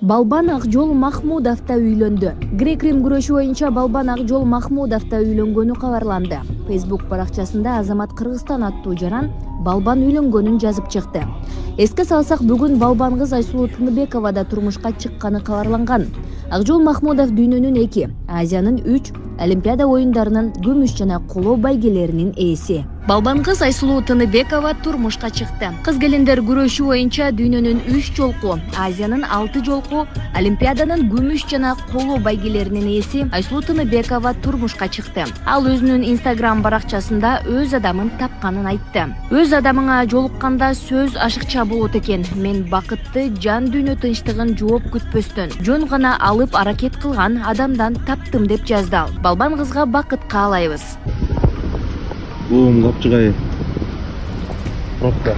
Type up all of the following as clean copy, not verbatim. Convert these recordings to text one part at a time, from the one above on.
Балбан Акжол Махмудов да үйлөндү. Грек-Рим күрөшү боюнча Балбан Акжол Махмудов да үйлөнгөнү кабарланды. Facebook баракчасында Азамат Кыргызстан аттуу жаран Балбан үйлөнгөнүн жазып чыкты. Эске салсак, бүгүн Балбан кыз Айсулуу Тыныбекова да турмушка чыкканы кабарланган. Акжол Махмудов дүйнөнүн 2, Азиянын 3, Олимпиада оюндарынын күмүш жана коло байгелеринин ээси. Балбан кыз Айсулуу Тыныбекова турмушка чыкты. Кыз келиндер күрөшү боюнча дүйнөнүн 3 жолку, Азиянын 6 жолку, Олимпиаданын күмүш жана коло байгелеринин ээси Айсулуу Тыныбекова турмушка чыкты. Ал өзүнүн Instagram баракчасында өз адамын тапканын айтты. Өз адамыңа жолукканда сөз ашыкча болот экен. Мен бакытты, жан дүйнө тынчтыгын жооп күтпөстөн, жөн гана алып аракет кылган адамдан таптым деп жазды ал. Балбан кызга бакыт каалайбыз. Капчыгай пробка.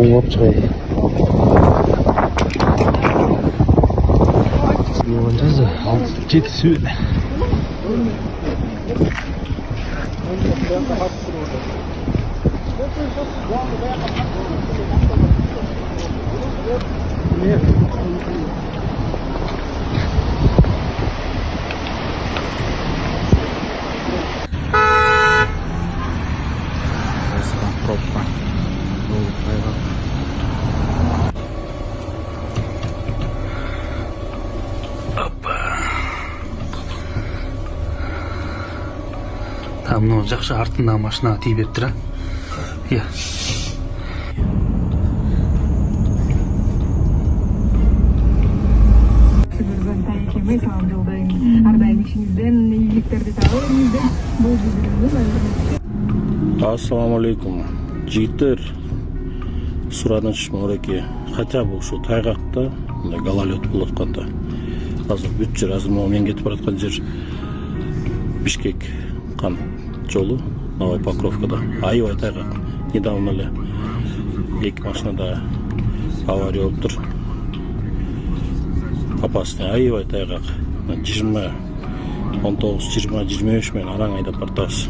Капчыгай. Жазы 6-7 сүйет. Пробка. Мына жакшы артында машинага тийип бериптир. Иә. Сіздерден тәйекеме салам жолдайын. Ардайым ішіңізден ийгиликтерди табыңыз. Бул жүзүңүз. Ассаламу алейкум. Жигиттер, сураныч мореке. Хотя бы ушу тайгакта гололед болуп атканда. Азыр бүт жер, азыр мен кетип бараткан жер Бишкек кан жолу Новая Покровкада. Аябай тайгак. Недавно эле 2 машинада авария болуптур. Опасный, аябай тайгак. 19, 20, 25 менен араң айдап баратабыз.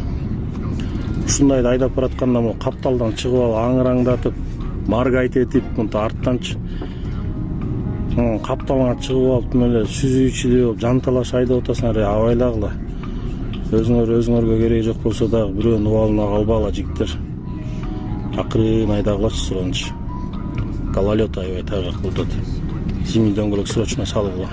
Ушундай айдап баратканда мо капталдан чыгып алып аңыраңдатып, маргайт этип, мынта арттанчы капталга чыгып алып эле сүзүүчүдөй болуп жанталаш айдап атасың, абайлагыла. Өзүңөргө кереги жок болсо дагы бирөөнүн убалына калбагыла жигиттер. Акырын айдагылачы сураныч. Гололед аябай тайгак болуп атат. Зимний дөңгөлөк срочно салгыла.